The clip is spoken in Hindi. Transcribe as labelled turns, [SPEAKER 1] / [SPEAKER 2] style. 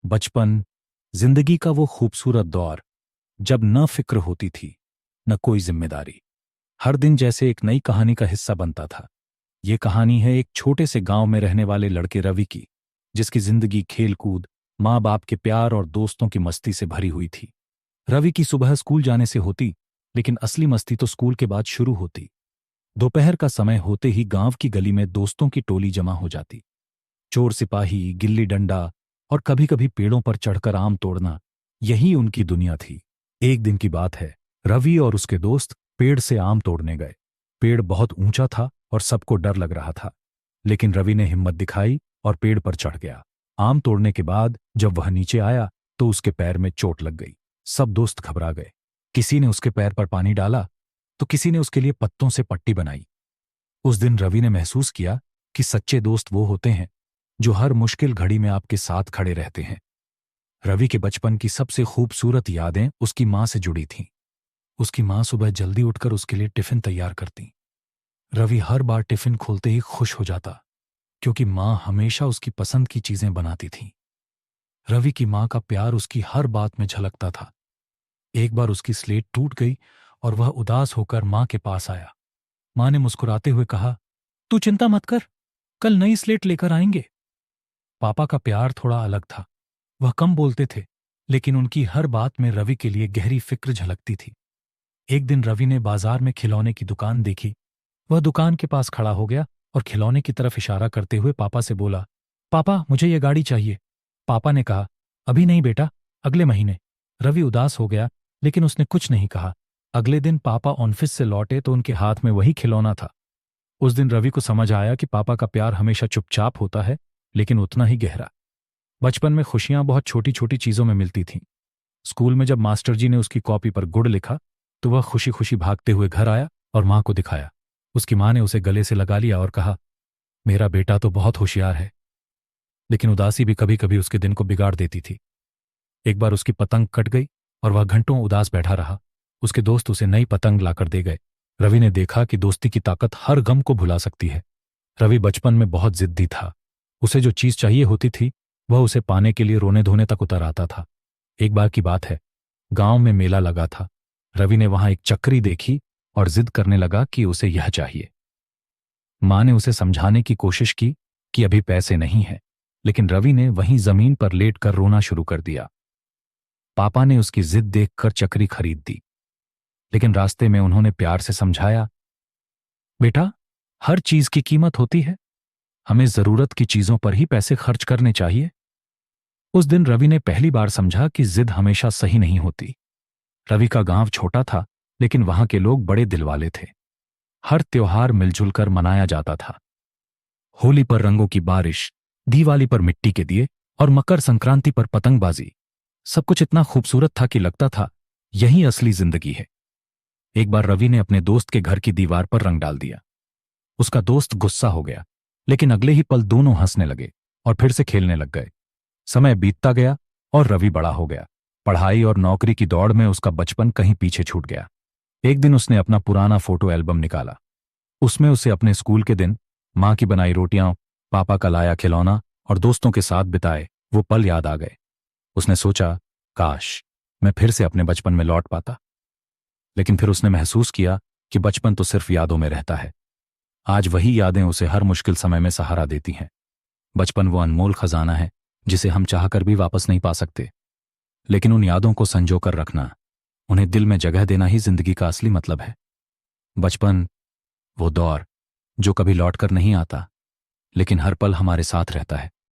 [SPEAKER 1] बचपन, जिंदगी का वो खूबसूरत दौर जब न फिक्र होती थी, न कोई जिम्मेदारी। हर दिन जैसे एक नई कहानी का हिस्सा बनता था। ये कहानी है एक छोटे से गांव में रहने वाले लड़के रवि की, जिसकी जिंदगी खेलकूद, माँ बाप के प्यार और दोस्तों की मस्ती से भरी हुई थी। रवि की सुबह स्कूल जाने से होती, लेकिन असली मस्ती तो स्कूल के बाद शुरू होती। दोपहर का समय होते ही गांव की गली में दोस्तों की टोली जमा हो जाती। चोर सिपाही, गिल्ली डंडा और कभी कभी पेड़ों पर चढ़कर आम तोड़ना, यही उनकी दुनिया थी। एक दिन की बात है, रवि और उसके दोस्त पेड़ से आम तोड़ने गए। पेड़ बहुत ऊंचा था और सबको डर लग रहा था, लेकिन रवि ने हिम्मत दिखाई और पेड़ पर चढ़ गया। आम तोड़ने के बाद जब वह नीचे आया तो उसके पैर में चोट लग गई। सब दोस्त घबरा गए। किसी ने उसके पैर पर पानी डाला तो किसी ने उसके लिए पत्तों से पट्टी बनाई। उस दिन रवि ने महसूस किया कि सच्चे दोस्त वो होते हैं जो हर मुश्किल घड़ी में आपके साथ खड़े रहते हैं। रवि के बचपन की सबसे खूबसूरत यादें उसकी माँ से जुड़ी थीं। उसकी माँ सुबह जल्दी उठकर उसके लिए टिफिन तैयार करती। रवि हर बार टिफिन खोलते ही खुश हो जाता, क्योंकि माँ हमेशा उसकी पसंद की चीजें बनाती थी। रवि की माँ का प्यार उसकी हर बात में झलकता था। एक बार उसकी स्लेट टूट गई और वह उदास होकर माँ के पास आया। माँ ने मुस्कुराते हुए कहा, तू चिंता मत कर, कल नई स्लेट लेकर आएंगे। पापा का प्यार थोड़ा अलग था। वह कम बोलते थे, लेकिन उनकी हर बात में रवि के लिए गहरी फिक्र झलकती थी। एक दिन रवि ने बाजार में खिलौने की दुकान देखी। वह दुकान के पास खड़ा हो गया और खिलौने की तरफ इशारा करते हुए पापा से बोला, पापा मुझे ये गाड़ी चाहिए। पापा ने कहा, अभी नहीं बेटा, अगले महीने। रवि उदास हो गया, लेकिन उसने कुछ नहीं कहा। अगले दिन पापा ऑफिस से लौटे तो उनके हाथ में वही खिलौना था। उस दिन रवि को समझ आया कि पापा का प्यार हमेशा चुपचाप होता है, लेकिन उतना ही गहरा। बचपन में खुशियां बहुत छोटी छोटी चीजों में मिलती थीं। स्कूल में जब मास्टर जी ने उसकी कॉपी पर गुड लिखा तो वह खुशी खुशी भागते हुए घर आया और माँ को दिखाया। उसकी माँ ने उसे गले से लगा लिया और कहा, मेरा बेटा तो बहुत होशियार है। लेकिन उदासी भी कभी कभी उसके दिन को बिगाड़ देती थी। एक बार उसकी पतंग कट गई और वह घंटों उदास बैठा रहा। उसके दोस्त उसे नई पतंग लाकर दे गए। रवि ने देखा कि दोस्ती की ताकत हर गम को भुला सकती है। रवि बचपन में बहुत जिद्दी था। उसे जो चीज चाहिए होती थी वह उसे पाने के लिए रोने धोने तक उतर आता था। एक बार की बात है, गांव में मेला लगा था। रवि ने वहां एक चक्री देखी और जिद करने लगा कि उसे यह चाहिए। मां ने उसे समझाने की कोशिश की कि अभी पैसे नहीं है, लेकिन रवि ने वहीं जमीन पर लेटकर रोना शुरू कर दिया। पापा ने उसकी जिद देखकर चक्री खरीद दी, लेकिन रास्ते में उन्होंने प्यार से समझाया, बेटा हर चीज की कीमत होती है, हमें जरूरत की चीजों पर ही पैसे खर्च करने चाहिए। उस दिन रवि ने पहली बार समझा कि जिद हमेशा सही नहीं होती। रवि का गांव छोटा था, लेकिन वहां के लोग बड़े दिल वाले थे। हर त्योहार मिलजुल कर मनाया जाता था। होली पर रंगों की बारिश, दिवाली पर मिट्टी के दिए और मकर संक्रांति पर पतंगबाजी, सब कुछ इतना खूबसूरत था कि लगता था यही असली जिंदगी है। एक बार रवि ने अपने दोस्त के घर की दीवार पर रंग डाल दिया। उसका दोस्त गुस्सा हो गया, लेकिन अगले ही पल दोनों हंसने लगे और फिर से खेलने लग गए। समय बीतता गया और रवि बड़ा हो गया। पढ़ाई और नौकरी की दौड़ में उसका बचपन कहीं पीछे छूट गया। एक दिन उसने अपना पुराना फोटो एल्बम निकाला। उसमें उसे अपने स्कूल के दिन, माँ की बनाई रोटियां, पापा का लाया खिलौना और दोस्तों के साथ बिताए वो पल याद आ गए। उसने सोचा, काश मैं फिर से अपने बचपन में लौट पाता। लेकिन फिर उसने महसूस किया कि बचपन तो सिर्फ यादों में रहता है। आज वही यादें उसे हर मुश्किल समय में सहारा देती हैं। बचपन वो अनमोल खजाना है जिसे हम चाहकर भी वापस नहीं पा सकते, लेकिन उन यादों को संजो कर रखना, उन्हें दिल में जगह देना ही जिंदगी का असली मतलब है। बचपन वो दौर जो कभी लौट कर नहीं आता, लेकिन हर पल हमारे साथ रहता है।